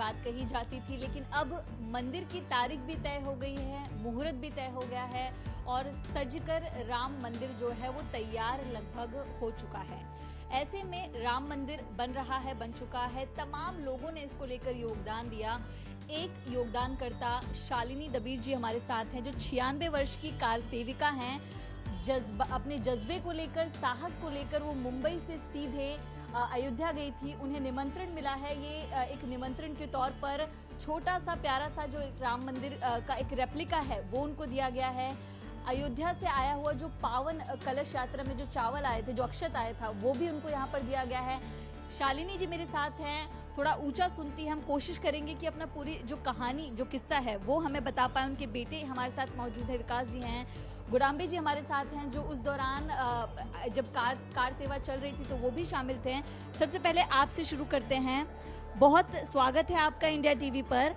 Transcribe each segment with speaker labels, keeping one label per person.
Speaker 1: बात कही जाती थी, लेकिन अब मंदिर की तारीख भी तय हो गई है, मुहूर्त भी तय हो गया है और सजकर राम मंदिर जो है वो तैयार लगभग हो चुका है। ऐसे में राम मंदिर बन रहा है, बन चुका है, तमाम लोगों ने इसको लेकर योगदान दिया। एक योगदानकर्ता शालिनी दबीर जी हमारे साथ हैं, जो 96 वर्ष की कार सेविका हैं। अपने जज्बे को लेकर, साहस को लेकर वो मुंबई से सीधे अयोध्या गई थी। उन्हें निमंत्रण मिला है, ये एक निमंत्रण के तौर पर छोटा सा प्यारा सा जो राम मंदिर का एक रेप्लिका है वो उनको दिया गया है। अयोध्या से आया हुआ जो पावन कलश यात्रा में जो चावल आए थे, जो अक्षत आया था, वो भी उनको यहाँ पर दिया गया है। शालिनी जी मेरे साथ हैं, थोड़ा ऊंचा सुनती है। हम कोशिश करेंगे कि अपना पूरी जो कहानी, जो किस्सा है वो हमें बता पाए। उनके बेटे हमारे साथ मौजूद है, विकास जी हैं, गुडाम्बे जी हमारे साथ हैं, जो उस दौरान जब कार सेवा चल रही थी तो वो भी शामिल थे। सबसे पहले आपसे शुरू करते हैं। बहुत स्वागत है आपका इंडिया टीवी पर।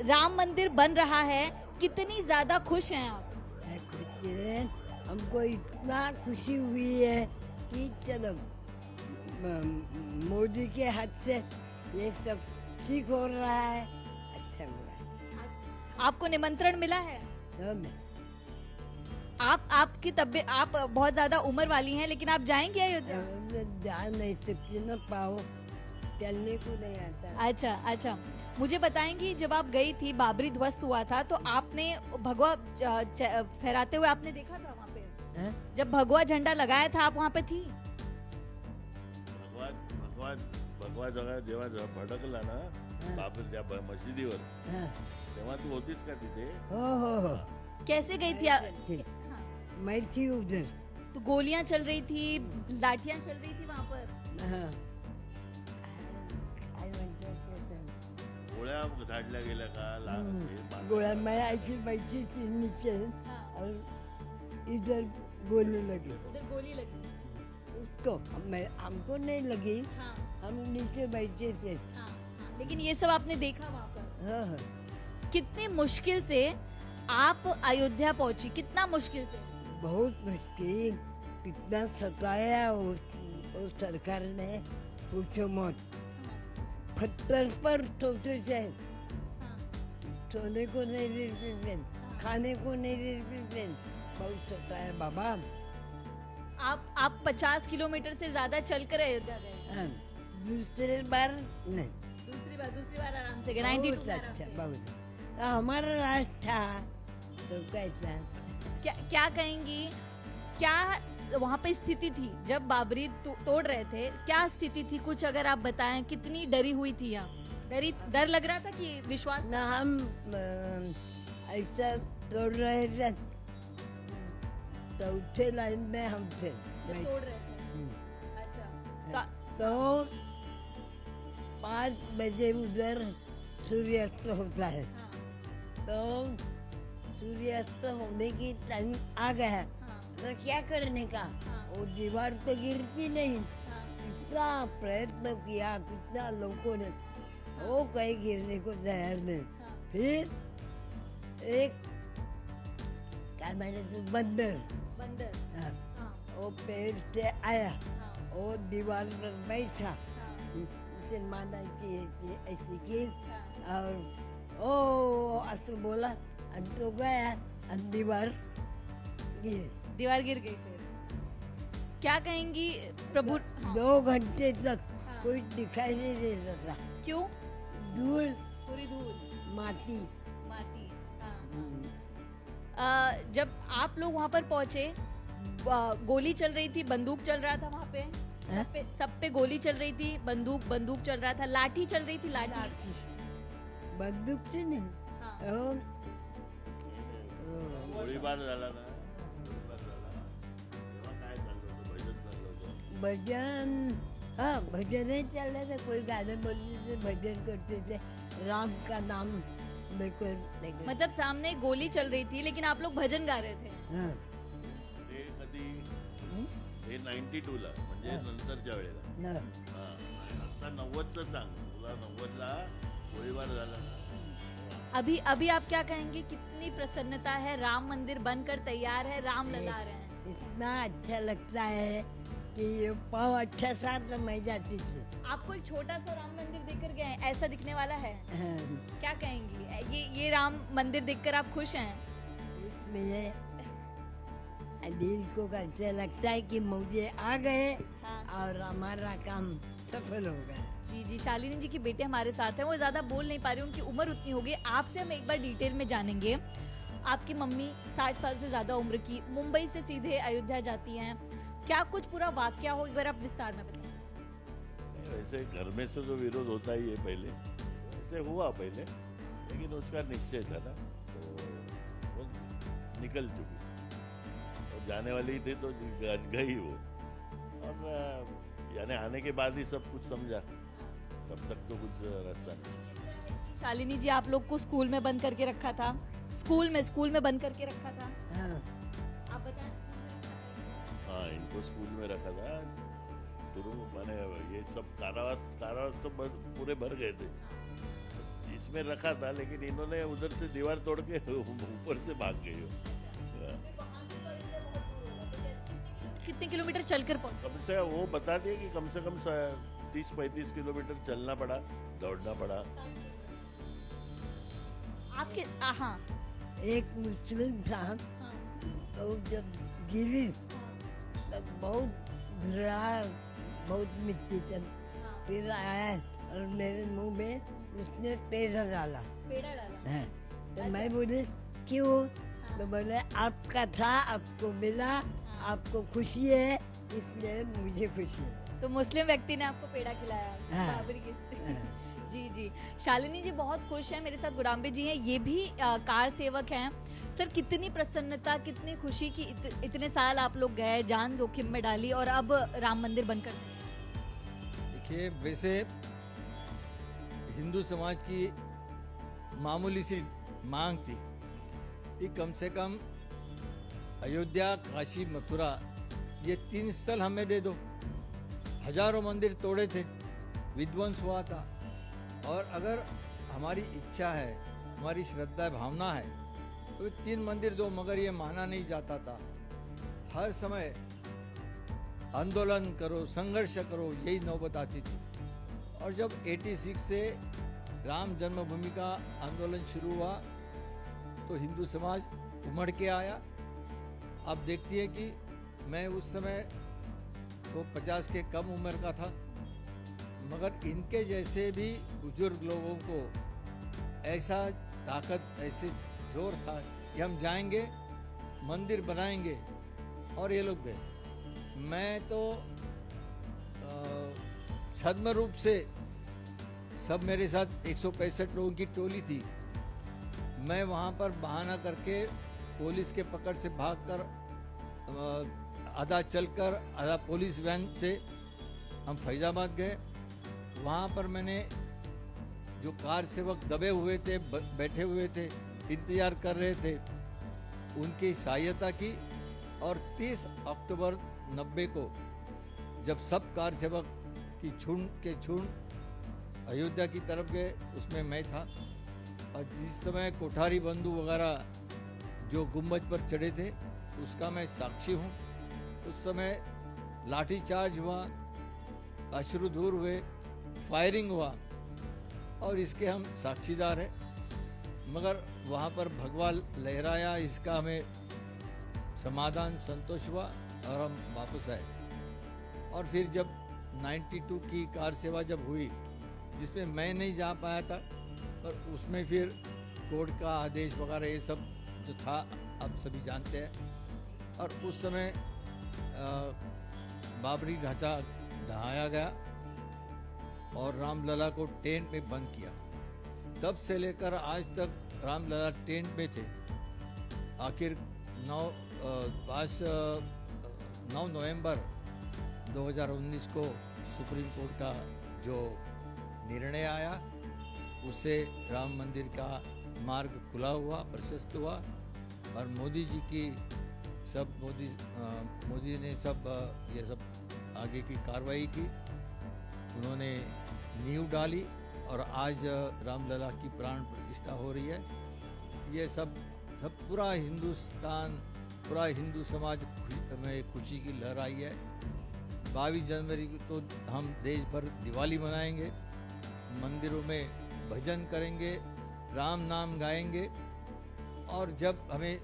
Speaker 1: राम मंदिर बन रहा है, कितनी ज्यादा खुश हैं आप?
Speaker 2: खुश हैं, हमको इतना खुशी हुई है कि चलो मोदी के हाथ से ये सब ठीक हो रहा है, अच्छा हो रहा है।
Speaker 1: आपको निमंत्रण मिला है?
Speaker 2: तो
Speaker 1: आपकी तबीयत, आप बहुत ज्यादा उम्र वाली हैं, लेकिन आप जाएंगे अयोध्या?
Speaker 2: जा नहीं सकती ना, पाओ चलने को नहीं आता।
Speaker 1: अच्छा, मुझे बताएंगी, जब आप गई थी, बाबरी ध्वस्त हुआ था, तो आपने भगवा फहराते हुए आपने देखा था वहाँ पे?
Speaker 2: है?
Speaker 1: जब भगवा झंडा लगाया था, आप वहाँ पे थी?
Speaker 3: भगवा जेव्हा भडकला ना बाबर त्या मशिदीवर,
Speaker 2: हाँ।
Speaker 3: तेव्हा तू होतीस का तिथे?
Speaker 2: हो।
Speaker 1: कैसे गई थी हाँ।
Speaker 2: मैं थी उधर।
Speaker 1: तो गोलियां चल रही थी, लाठियां चल रही थी वहाँ पर?
Speaker 2: हाँ।
Speaker 3: गोळ्या झाडल्या गेल्या का?
Speaker 2: गोला मैं ऐसी बैठी थी नीचे
Speaker 1: हाँ।
Speaker 2: और इधर गोली लगी
Speaker 1: उधर गोली लगी?
Speaker 2: उसको, हमको नहीं लगी,
Speaker 1: हाँ,
Speaker 2: हम नीचे बैठे थे।
Speaker 1: हाँ, लेकिन ये सब आपने देखा वहाँ पर?
Speaker 2: हाँ।
Speaker 1: कितनी मुश्किल से आप अयोध्या पहुंची, कितना मुश्किल से?
Speaker 2: बहुत मुश्किल, कितना सताया उस सरकार ने, पूछो मत। पत्थर पर सोते थे,
Speaker 1: हाँ,
Speaker 2: सोने को नहीं देते थे, खाने को नहीं देते थे, बहुत सताया बाबा।
Speaker 1: आप 50 किलोमीटर से ज्यादा चलकर अयोध्या गए?
Speaker 2: हाँ, दूसरे बार नहीं।
Speaker 1: दूसरी बार आराम से गए? 92
Speaker 2: बहुत
Speaker 1: में आराम
Speaker 2: अच्छा,
Speaker 1: से गए।
Speaker 2: बहुत। हमारा रास्ता तो कैसा?
Speaker 1: क्या कहेंगी, क्या वहाँ पे स्थिति थी जब बाबरी तोड़ रहे थे? क्या स्थिति थी, कुछ अगर आप बताएं? कितनी डरी हुई थी यहाँ? डर लग रहा था कि विश्वास?
Speaker 2: ना हम ऐसा तोड़ रहे थे, चौथे लाइन में हम थे।
Speaker 1: जब तोड़ रहे थे? अच्छा,
Speaker 2: तो 5 बजे उधर सूर्यास्त होता है,
Speaker 1: हाँ,
Speaker 2: तो सूर्यास्त होने की टाइम आ गया,
Speaker 1: हाँ,
Speaker 2: तो क्या करने का?
Speaker 1: हाँ,
Speaker 2: वो दीवार तो गिरती नहीं।
Speaker 1: हाँ,
Speaker 2: कितना प्रयत्न किया, कितना लोगों ने, वो कहीं गिरने को तैयार नहीं।
Speaker 1: हाँ,
Speaker 2: फिर एक क्या मैंने से बंदर,
Speaker 1: बंदर,
Speaker 2: हाँ,
Speaker 1: हाँ,
Speaker 2: वो पेड़ से आया,
Speaker 1: हाँ,
Speaker 2: वो दीवार पर बैठा,
Speaker 1: हाँ,
Speaker 2: उसे माना कि ऐसी की,
Speaker 1: हाँ,
Speaker 2: और ओ ऐसे बोला, हम तो गया, हम दीवार
Speaker 1: दीवार गिर गई। फिर क्या कहेंगी प्रभु? हाँ,
Speaker 2: 2 घंटे तक
Speaker 1: हाँ,
Speaker 2: कोई दिखाई नहीं देता था,
Speaker 1: क्यों?
Speaker 2: धूल,
Speaker 1: पूरी धूल,
Speaker 2: माटी।
Speaker 1: माटी। हाँ, जब आप लोग वहाँ पर पहुँचे, गोली चल रही थी, बंदूक चल रहा था वहाँ पे? सब पे गोली चल रही थी, बंदूक चल रहा था, लाठी चल रही थी, लाठी?
Speaker 2: बंदूक से नहीं,
Speaker 1: हाँ,
Speaker 3: गोळीबार झाला ना, गोळीबार झाला तेव्हा काय चाललं होतं? भजन चाललं होतं.
Speaker 2: भजन, हाँ भजन ही चल रहे थे, कोई गाने बोलते थे, भजन करते थे, राम का नाम लेकर।
Speaker 1: मतलब सामने गोली चल रही थी लेकिन आप लोग भजन गा रहे थे?
Speaker 2: हाँ।
Speaker 3: ते कधी? हे 92 ला, म्हणजे नंतरच्या वेळेला.
Speaker 2: ना,
Speaker 3: हा, आता 90चं सांग, तुला 90ला गोळीबार झाला ना.
Speaker 1: अभी आप क्या कहेंगे, कितनी प्रसन्नता है? राम मंदिर बनकर तैयार है, राम लला रहे हैं।
Speaker 2: इतना अच्छा लगता है कि ये पाँव अच्छा सा तो मैं जाती थी।
Speaker 1: आपको एक छोटा सा राम मंदिर देखकर गए हैं, ऐसा दिखने वाला है,
Speaker 2: हाँ,
Speaker 1: क्या कहेंगी? ये राम मंदिर देखकर आप खुश हैं?
Speaker 2: मुझे दिल को अच्छा लगता है कि मुझे आ गए
Speaker 1: हाँ।
Speaker 2: और हमारा काम सफल हो गया।
Speaker 1: जी जी, शालिनी जी की बेटे हमारे साथ हैं, वो ज्यादा बोल नहीं पा रही, उनकी उम्र उतनी हो गई। आपसे हम एक बार डिटेल में जानेंगे। आपकी मम्मी 60 साल से ज्यादा उम्र की मुंबई से सीधे अयोध्या जाती हैं, क्या कुछ पूरा वाकया हो, एक बार आप विस्तार में बताएं।
Speaker 3: वैसे घर में से तो विरोध होता ही है पहले, ऐसे हुआ पहले, लेकिन उसका निश्चय था ना, तो वो निकल चुकी और जाने वाली थी तो गई वो। और यानी आने के बाद ही सब कुछ समझा, तब तक तो कुछ रास्ता नहीं।
Speaker 1: शालिनी जी, आप लोग को स्कूल में बंद करके रखा था, स्कूल में बंद करके रखा था,
Speaker 2: हाँ,
Speaker 1: आप बताएं। स्कूल में रखा था?
Speaker 3: हाँ, इनको स्कूल में रखा था शुरू, माने ये सब कारावास तो पूरे भर गए थे, इसमें रखा था, लेकिन इन्होंने उधर से दीवार तोड़ के ऊपर से भाग गई हो।
Speaker 1: कितने किलोमीटर चलकर पहुंचे?
Speaker 3: कम से वो बता दिए कि कम से कम 30-35 किलोमीटर चलना पड़ा, दौड़ना पड़ा।
Speaker 1: आपके हाँ
Speaker 2: एक मुस्लिम साहब
Speaker 1: हाँ,
Speaker 2: तो जब गिरी तो बहुत घबरा, बहुत मिट्टी चल,
Speaker 1: हाँ,
Speaker 2: फिर आया और मेरे मुंह में उसने पेड़ा डाला।
Speaker 1: पेड़ा डाला।
Speaker 2: हाँ, तो
Speaker 1: अच्छा।
Speaker 2: मैं बोले क्यों?
Speaker 1: हाँ,
Speaker 2: तो बोले आपका था, आपको मिला, आपको खुशी है, इसलिए मुझे खुशी है।
Speaker 1: तो मुस्लिम व्यक्ति ने आपको पेड़ा खिलाया,
Speaker 2: हाँ।
Speaker 1: बाबरी की स्त्री। जी जी, शालिनी जी बहुत खुश हैं। मेरे साथ गुडाम्बे जी हैं, ये भी कार सेवक हैं। सर, कितनी प्रसन्नता, कितनी खुशी कि इतने साल आप लोग गए, जान जोखिम में डाली और अब राम मंदिर बनकर
Speaker 4: देखिए, वैसे हिंदू समाज की मामूली सी मांग थी कि कम से कम अयोध्या, काशी, मथुरा ये 3 स्थल हमें दे दो। हजारों मंदिर तोड़े थे, विध्वंस हुआ था, और अगर हमारी इच्छा है, हमारी श्रद्धा भावना है तो 3 मंदिर दो, मगर ये माना नहीं जाता था। हर समय आंदोलन करो, संघर्ष करो, यही नौबत आती थी। और जब 86 से राम जन्मभूमि का आंदोलन शुरू हुआ तो हिंदू समाज उमड़ के आया। अब देखती है कि मैं उस समय तो 50 के कम उम्र का था, मगर इनके जैसे भी बुजुर्ग लोगों को ऐसा ताकत, ऐसे जोर था कि हम जाएंगे, मंदिर बनाएंगे, और ये लोग गए। मैं तो छद्म रूप से, सब मेरे साथ 165 लोगों की टोली थी, मैं वहाँ पर बहाना करके पुलिस के पकड़ से भागकर आधा चलकर, आधा पुलिस वैन से हम फैजाबाद गए। वहाँ पर मैंने जो कार सेवक दबे हुए थे, बैठे हुए थे, इंतजार कर रहे थे, उनकी सहायता की। और 30 अक्टूबर 90 को जब सब कार सेवक की झुंड अयोध्या की तरफ गए, उसमें मैं था। और जिस समय कोठारी बंधु वगैरह जो गुम्बद पर चढ़े थे, उसका मैं साक्षी हूँ। उस समय लाठीचार्ज हुआ, अश्रुधूर हुए, फायरिंग हुआ, और इसके हम साक्षीदार हैं। मगर वहाँ पर भगवा लहराया, इसका हमें समाधान, संतोष हुआ और हम वापस आए। और फिर जब 92 की कार सेवा जब हुई, जिसमें मैं नहीं जा पाया था, पर उसमें फिर कोर्ट का आदेश वगैरह ये सब जो था, आप सभी जानते हैं। और उस समय बाबरी ढांचा ढहाया गया और रामलला को टेंट में बंद किया। तब से लेकर आज तक रामलला टेंट में थे। आखिर 9 नवंबर 2019 को सुप्रीम कोर्ट का जो निर्णय आया, उससे राम मंदिर का मार्ग खुला हुआ, प्रशस्त हुआ। और मोदी जी की मोदी ने ये सब आगे की कार्रवाई की, उन्होंने नींव डाली और आज रामलला की प्राण प्रतिष्ठा हो रही है। ये सब पूरा हिंदुस्तान, पूरा हिंदू समाज में खुशी की लहर आई है। 22 जनवरी को तो हम देश भर दिवाली मनाएंगे, मंदिरों में भजन करेंगे, राम नाम गाएंगे, और जब हमें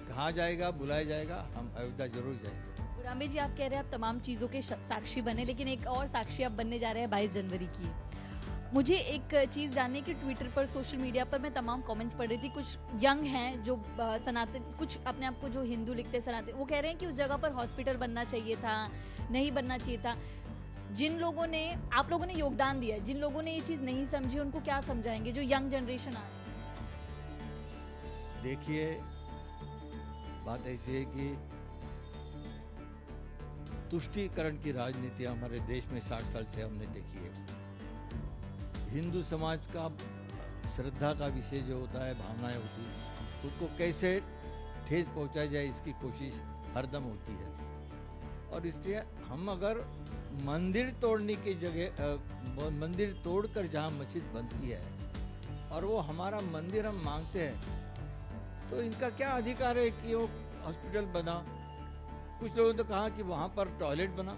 Speaker 4: कहा जाएगा, बुलाया जाएगा, हम अयोध्या जरूर जाएंगे।
Speaker 1: गुरामे जी, आप कह रहे हैं आप तमाम चीज़ों के साक्षी बने, लेकिन एक और साक्षी आप बनने जा रहे हैं 22 जनवरी की। मुझे एक चीज़ जानने की, ट्विटर पर, सोशल मीडिया पर मैं तमाम कमेंट्स पढ़ रही थी, कुछ यंग हैं जो सनातन, कुछ अपने आप को जो हिंदू लिखते हैं सनातन, वो कह रहे हैं कि उस जगह पर हॉस्पिटल बनना चाहिए था, नहीं बनना चाहिए था। जिन लोगों ने, आप लोगों ने योगदान दिया, जिन लोगों ने ये चीज़ नहीं समझी, उनको क्या समझाएंगे, जो यंग जनरेशन आ रही है?
Speaker 4: देखिए, बात ऐसी है कि तुष्टीकरण की राजनीति हमारे देश में 60 साल से हमने देखी है। हिंदू समाज का श्रद्धा का विषय जो होता है, भावनाएं होती है, उसको कैसे ठेस पहुंचाई जाए, इसकी कोशिश हरदम होती है। और इसलिए हम अगर मंदिर तोड़ने की जगह, मंदिर तोड़कर जहां मस्जिद बनती है और वो हमारा मंदिर हम मांगते हैं, तो इनका क्या अधिकार है कि वो हॉस्पिटल बना? कुछ लोगों ने तो कहा कि वहां पर टॉयलेट बना।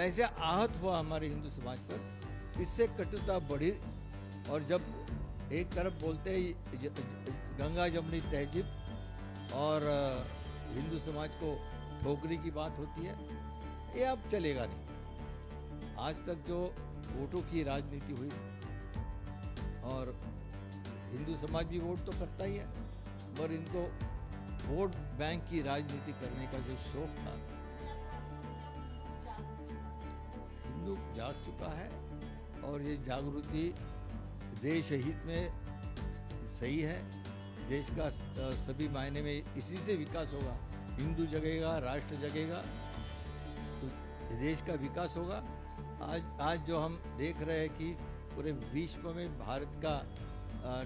Speaker 4: ऐसे आहत हुआ हमारे हिंदू समाज पर, इससे कटुता बढ़ी। और जब एक तरफ बोलते हैं गंगा जमुनी तहजीब और हिंदू समाज को ठोकरी की बात होती है, ये अब चलेगा नहीं। आज तक जो वोटों की राजनीति हुई, और हिंदू समाज भी वोट तो करता ही है, पर इनको वोट बैंक की राजनीति करने का जो शौक था, हिंदू जाग चुका है। और ये जागृति देश हित में सही है। देश का सभी मायने में इसी से विकास होगा। हिंदू जगेगा, राष्ट्र जगेगा, तो देश का विकास होगा। आज जो हम देख रहे हैं कि पूरे विश्व में भारत का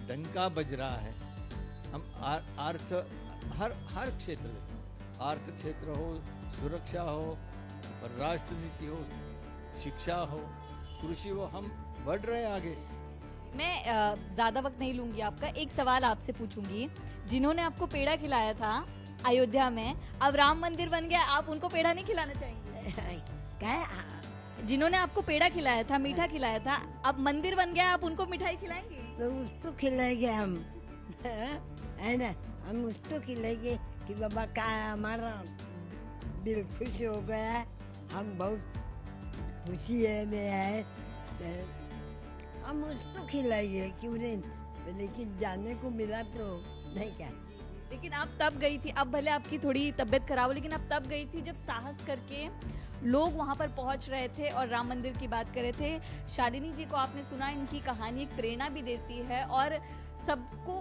Speaker 4: डंका बज रहा है। हम हर क्षेत्र में, अर्थ क्षेत्र हो, सुरक्षा हो, राष्ट्र नीति हो, शिक्षा हो, कृषि हो, हम बढ़ रहे हैं आगे।
Speaker 1: मैं ज़्यादा वक्त नहीं लूंगी आपका। एक सवाल आपसे पूछूंगी, जिन्होंने आपको पेड़ा खिलाया था अयोध्या में, अब राम मंदिर बन गया, आप उनको पेड़ा नहीं खिलाना चाहेंगे?
Speaker 2: क्या?
Speaker 1: जिन्होंने आपको पेड़ा खिलाया था, मीठा खिलाया था, अब मंदिर बन गया, आप उनको मिठाई खिलाएंगे?
Speaker 2: तो उसको खिलाएंगे हम, है ना? हम उसको खिलाएंगे कि बाबा का हमारा दिल खुश हो गया है, हम बहुत खुशी है, हम उसको खिलाएंगे, क्यों नहीं? लेकिन जाने को मिला तो नहीं क्या।
Speaker 1: लेकिन आप तब गई थी, अब भले आपकी थोड़ी तबीयत खराब हो, लेकिन आप तब गई थी जब साहस करके लोग वहां पर पहुंच रहे थे और राम मंदिर की बात कर रहे थे। शालिनी जी को आपने सुना, इनकी कहानी एक प्रेरणा भी देती है, और सबको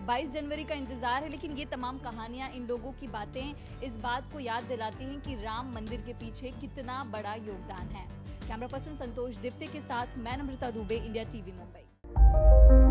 Speaker 1: 22 जनवरी का इंतजार है, लेकिन ये तमाम कहानियां, इन लोगों की बातें इस बात को याद दिलाती हैं कि राम मंदिर के पीछे कितना बड़ा योगदान है। कैमरा पर्सन संतोष दिप्ते के साथ मैं नम्रता दुबे, इंडिया टीवी मुंबई।